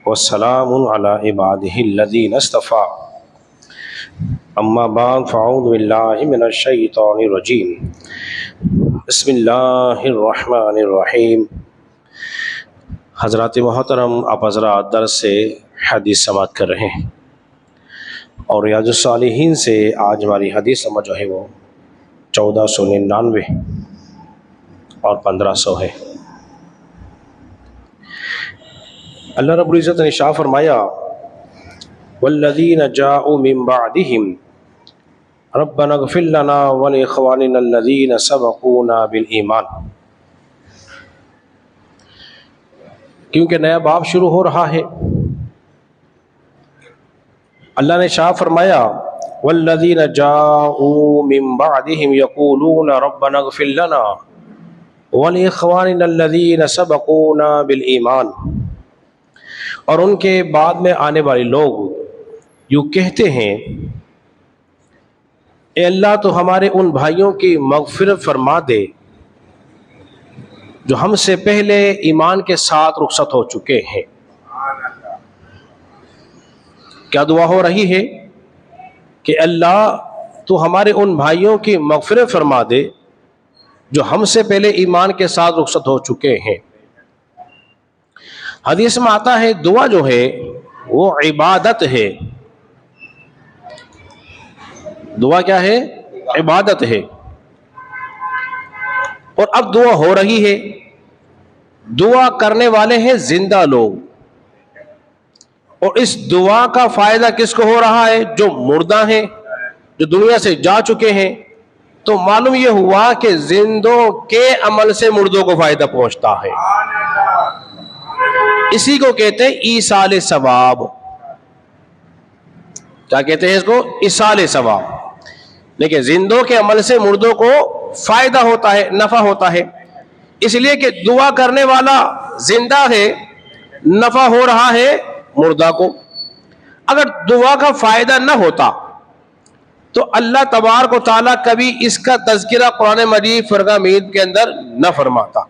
वस्सलामुन अला इबादिहिल्लज़ीना इस्तफ़ा अम्मा बाद फ़अऊज़ु बिल्लाहि मिनश शैतानिर रजीम बिस्मिल्लाहिर रहमानिर रहीम। हज़रात मोहतरम, आप हज़रात दर्स से हदीस समाअत कर रहे हैं और रियाजुस सालिहीन से आज हमारी हदीस नंबर जो है वो 1499 और 1500 है। अल्लाह रब्बुल इज़्ज़त ने इरशाद फरमाया, वल्लज़ीना जाऊ मिन बअदिहिम रब्बना इग़फ़िर लना व लिइख़वानिना अल्लज़ीना सबक़ूना बिल ईमान। क्योंकि नया बाब शुरू हो रहा है, अल्लाह ने इरशाद फरमाया, वल्लज़ीना जाऊ मिन बअदिहिम यक़ूलूना रब्बना इग़फ़िर लना व लिइख़वानिना अल्लज़ीना सबक़ूना बिल ईमान। और उनके बाद में आने वाले लोग यूँ कहते हैं, ए अल्लाह तो हमारे उन भाइयों की मग़फ़िरत फरमा दे जो हमसे पहले ईमान के साथ रुखसत हो चुके हैं। क्या दुआ हो रही है कि अल्लाह तो हमारे उन भाइयों की मग़फ़िरत फरमा दे जो हमसे पहले ईमान के साथ रुखसत हो चुके हैं। हदीस में आता है, दुआ जो है वो इबादत है। दुआ क्या है? इबादत है। और अब दुआ हो रही है, दुआ करने वाले हैं जिंदा लोग, और इस दुआ का फायदा किसको हो रहा है? जो मुर्दा हैं, जो दुनिया से जा चुके हैं। तो मालूम यह हुआ कि जिंदों के अमल से मुर्दों को फायदा पहुंचता है। इसी को कहते हैं ईसाल सवाब। क्या कहते हैं इसको? ईसाल सवाब। देखिए, जिंदों के अमल से मुर्दों को फायदा होता है, नफा होता है, इसलिए कि दुआ करने वाला जिंदा है, नफा हो रहा है मुर्दा को। अगर दुआ का फायदा न होता तो अल्लाह तबारक व तआला कभी इसका तज़किरा कुरान मजीद फुरक़ान हमीद के अंदर न फरमाता।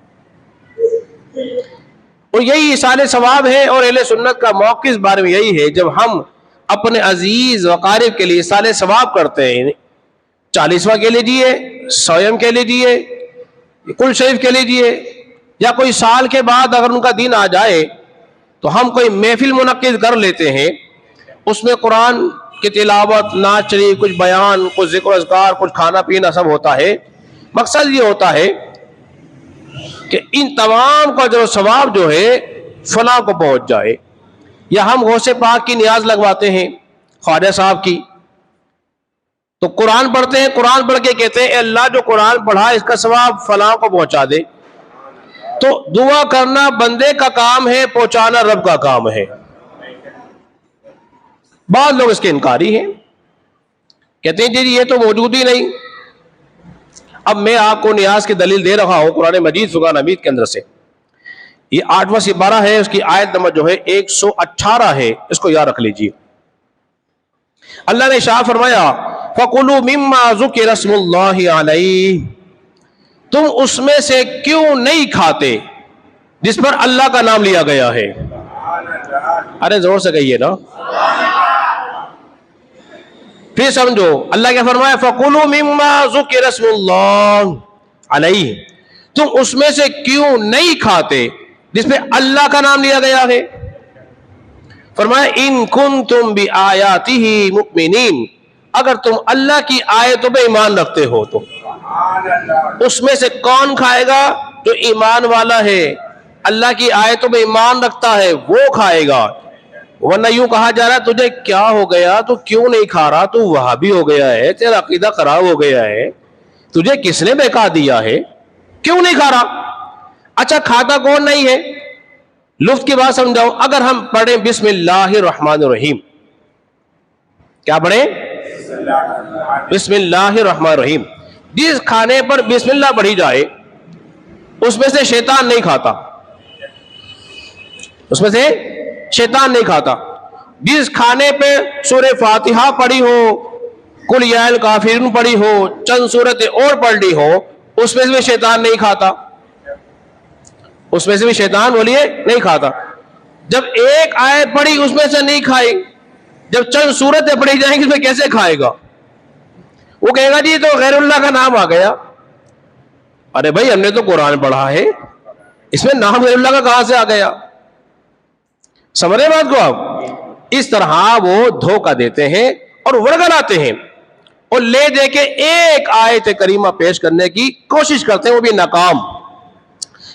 और यही इसाले सवाब है। और अहले सुन्नत का मौक़िफ़ इस बारे में यही है, जब हम अपने अजीज वक़ारिब के लिए इसाले सवाब करते हैं, 40वां के लीजिए, सोयम के लीजिए, कुल शरीफ के लीजिए, या कोई साल के बाद अगर उनका दिन आ जाए तो हम कोई महफिल मुनक्किद कर लेते हैं, उसमें कुरान की तिलावत, नाच शरीफ, कुछ बयान, कुछ ज़िक्र अज़कार, कुछ खाना पीना सब होता है। मकसद ये होता है कि इन तमाम का जो सवाब जो है फलां को पहुंच जाए। या हम गौसे पाक की नियाज लगवाते हैं, ख्वाजा साहब की, तो कुरान पढ़ते हैं, कुरान पढ़ के कहते हैं अल्लाह जो कुरान पढ़ा इसका सवाब फलां को पहुंचा दे। तो दुआ करना बंदे का काम है, पहुंचाना रब का काम है। बाद लोग इसके इनकारी हैं, कहते हैं जी ये तो मौजूद ही नहीं। अब मैं आपको नियाज की दलील दे रहा हूं कुरान मजीद फुरक़ान हमीद के अंदर से। ये 8वां सिपारा है, उसकी आयत नंबर जो है 118 है, इसको याद रख लीजिए। अल्लाह ने इरशाद फरमाया, फकुलू मिम्मा ज़ुकिर स्मुल्लाहि अलैहि, तुम उसमें से क्यों नहीं खाते जिस पर अल्लाह का नाम लिया गया है। अरे जोर से कहिए ना, फिर समझो। अल्लाह क्या फरमाया? फकुलू मिम्मा ज़ुकिर स्मुल्लाहि अलैहि, तुम उसमें से क्यों नहीं खाते जिसपे अल्लाह का नाम लिया गया है। फरमाया, इन कुंतुम बि आयातिही मुमिनीन, अगर तुम अल्लाह की आयतों पे ईमान रखते हो तो। उसमें से कौन खाएगा? जो ईमान वाला है, अल्लाह की आयतों पे ईमान रखता है, वो खाएगा। वरना यूं कहा जा रहा है, तुझे क्या हो गया, तू क्यों नहीं खा रहा, तू वहाबी हो गया है, तेरा अकीदा खराब हो गया है, तुझे किसने बहका दिया है, क्यों नहीं खा रहा? अच्छा, खाता कौन नहीं है? लुफ्त की बात समझाओ। अगर हम पढ़े बिस्मिल्लाहिर रहमानिर रहीम, क्या पढ़े? बिस्मिल्लाहिर रहमानिर रहीम। जिस खाने पर बिस्मिल्लाह पढ़ी जाए उसमें से शैतान नहीं खाता, उसमें से शैतान नहीं खाता। जिस खाने पे सूरह फातिहा पढ़ी हो, कुल या अल काफिरून पढ़ी हो, चंद सूरतें और पढ़ ली हो, उसमें से भी शैतान नहीं खाता, उसमें से भी शैतान बोलिए नहीं खाता। जब एक आयत पढ़ी उसमें से नहीं खाई, जब चंद सूरतें पढ़ी जाएंगी उसमें कैसे खाएगा? वो कहेगा जी तो गैरुल्लाह का नाम आ गया। अरे भाई हमने तो कुरान पढ़ा है, इसमें नाम गैरुल्लाह का कहां से आ गया? समझ रहे बात को आप? इस तरह वो धोखा देते हैं और वर्गलाते हैं और ले दे के एक आयत करीमा पेश करने की कोशिश करते हैं, वो भी नाकाम।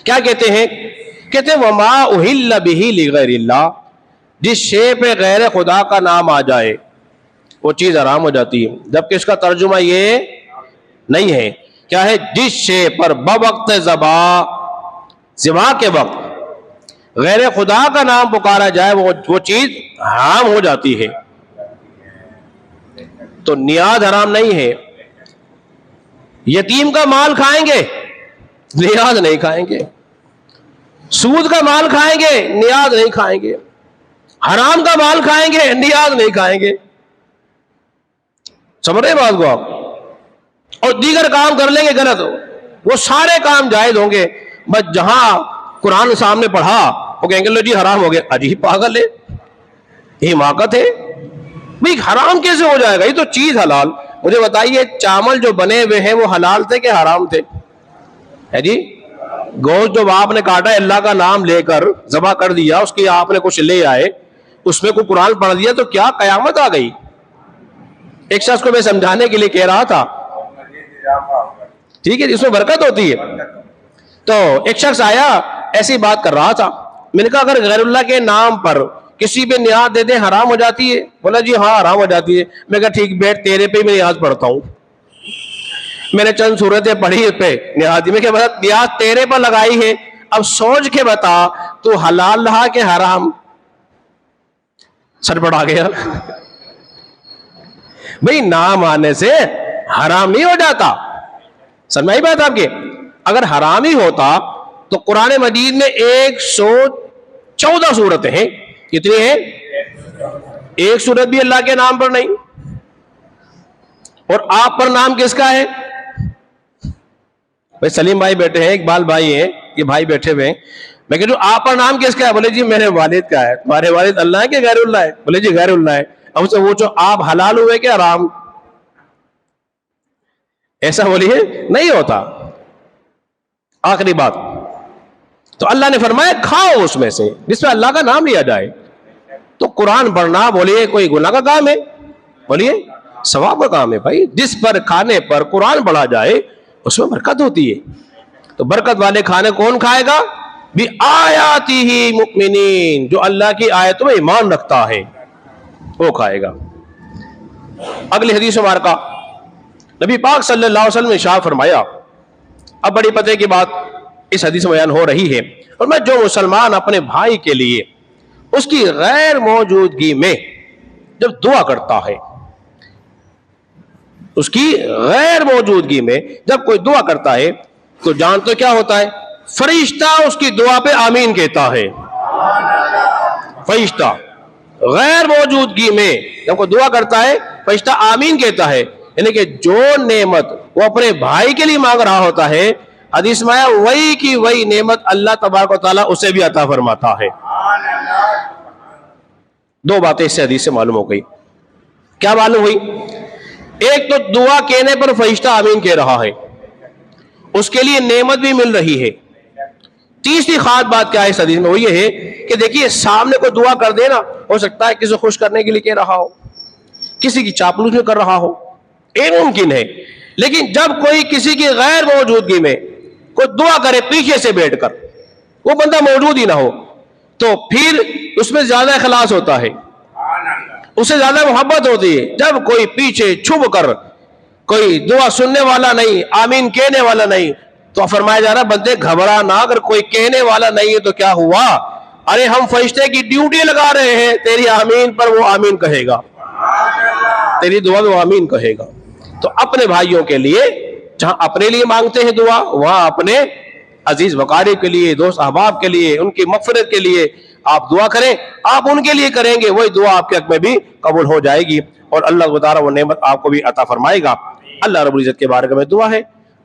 क्या कहते हैं? कहते हैं वमा उहिल्ला बिही लिगैरिल्लाह, जिस शे पे गैर खुदा का नाम आ जाए वो चीज हराम हो जाती है। जबकि इसका तर्जुमा ये नहीं है। क्या है? जिस शे पर बवक्त ज़िबा के वक्त गैर खुदा का नाम पुकारा जाए वो चीज हराम हो जाती है। तो नियाज हराम नहीं है। यतीम का माल खाएंगे, नियाज नहीं खाएंगे। सूद का माल खाएंगे, नियाज नहीं खाएंगे। हराम का माल खाएंगे, नियाज नहीं खाएंगे। समझ रहे बात को आप? और दीगर काम कर लेंगे गलत, वो सारे काम जायज होंगे, बस जहां कुरान सामने पढ़ा वो कहेंगे लो जी हराम हो गया। अजीब पागल है, हिमाकत है भाई, हराम कैसे हो जाएगा? ये तो चीज हलाल। मुझे बताइए चावल जो बने हुए हैं वो हलाल थे कि हराम थे? है जी? गोश्त जो आपने काटा अल्लाह का नाम लेकर ज़बह कर दिया, उसकी आपने कुछ ले आए, उसमें कोई कुरान पढ़ दिया तो क्या कयामत आ गई? एक शख्स को मैं समझाने के लिए कह रहा था, ठीक है, इसमें बरकत होती है। तो एक शख्स आया ऐसी बात कर रहा था, मैंने कहा अगर गैरुल्लाह के नाम पर किसी पे नियाज दे दे हराम हो जाती है? बोला जी हाँ हराम हो जाती है। मैं कहा ठीक, बैठ तेरे पे मैं नियाज पढ़ता हूं। मैंने चंद सूरतें पढ़ी इस पे नियाज में, क्या बता नियाज तेरे पर लगाई है, अब सोच के बता तू हलाल रहा कि हराम? सर पड़ा गया। भाई नाम आने से हराम नहीं हो जाता। समझ आई बात आपके? अगर हराम ही होता तो कुरान मजीद में 114 सूरतें हैं। कितनी है? एक सूरत भी अल्लाह के नाम पर नहीं। और आप पर नाम किसका है? भाई सलीम भाई बैठे हैं, इकबाल भाई हैं, ये भाई बैठे हुए हैं। मैं कह रहा हूं आप पर नाम किसका है? बोले जी मेरे वालिद का है। तुम्हारे वालिद अल्लाह है कि गैरुल्लाह है? बोले जी गैरुल्लाह है। अब उससे वो जो आप हलाल हुए कि हराम? ऐसा बोलिए, नहीं होता। आखिरी बात, तो अल्लाह ने फरमाया खाओ उसमें से जिसमें अल्लाह का नाम लिया जाए। तो कुरान पढ़ना बोलिए कोई गुनाह का काम है? बोलिए सवाब का काम है। भाई जिस पर खाने पर कुरान पढ़ा जाए उसमें बरकत होती है। तो बरकत वाले खाने कौन खाएगा? भी आयाती ही मुमिनीन, जो अल्लाह की आयतों में ईमान रखता है वो खाएगा। अगली हदीस मुबारका नबी पाक सल्लल्लाहु अलैहि वसल्लम ने इरशाद फरमाया, अब बड़ी पते की बात इस हदीस में बयान हो रही है, और मैं जो मुसलमान अपने भाई के लिए उसकी गैर मौजूदगी में जब दुआ करता है, उसकी गैर मौजूदगी में जब कोई दुआ करता है तो जानते क्या होता है? फरिश्ता उसकी दुआ पे आमीन कहता है। फरिश्ता गैर मौजूदगी में जब कोई दुआ करता है फरिश्ता आमीन कहता है। यानी कि जो नेमत वो अपने भाई के लिए मांग रहा होता है, हदीस में आया वही की वही नेमत अल्लाह तबारक व तआला उसे भी अता फरमाता है। दो बातें इससे हदीस से मालूम हो गई। क्या मालूम हुई? एक तो दुआ कहने पर फरिश्ता आमीन कह रहा है, उसके लिए नेमत भी मिल रही है। तीसरी खास बात क्या है इस हदीस में? वो ये है कि देखिए सामने कोई दुआ कर देना, हो सकता है किसी को खुश करने के लिए कह रहा हो, किसी की चापलूसी में कर रहा हो, ये मुमकिन है। लेकिन जब कोई किसी की गैर मौजूदगी में कोई दुआ करे पीछे से बैठकर, वो बंदा मौजूद ही ना हो, तो फिर उसमें ज्यादा इखलास होता है, उससे ज्यादा मोहब्बत होती है। जब कोई पीछे छुप कर कोई दुआ सुनने वाला नहीं, आमीन कहने वाला नहीं, तो फरमाया जा रहा बंदे घबरा ना, अगर कोई कहने वाला नहीं है तो क्या हुआ? अरे हम फरिश्ते की ड्यूटी लगा रहे हैं, तेरी आमीन पर वो आमीन कहेगा, तेरी दुआ में वो आमीन कहेगा। तो अपने भाइयों के लिए जहां अपने लिए मांगते हैं दुआ, वहां अपने अजीज वकारे के लिए, दोस्त अहबाब के लिए, उनकी मग़फ़िरत के लिए आप दुआ करें। आप उनके लिए करेंगे, वही दुआ आपके हक में भी कबूल हो जाएगी और अल्लाह ताला वो नेमत आपको भी अता फरमाएगा। अल्लाह रब्बुल इज्जत के बारे में दुआ है,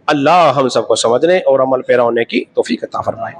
अल्लाह हम सबको समझने और अमल पैरा होने की तौफीक अता फरमाए।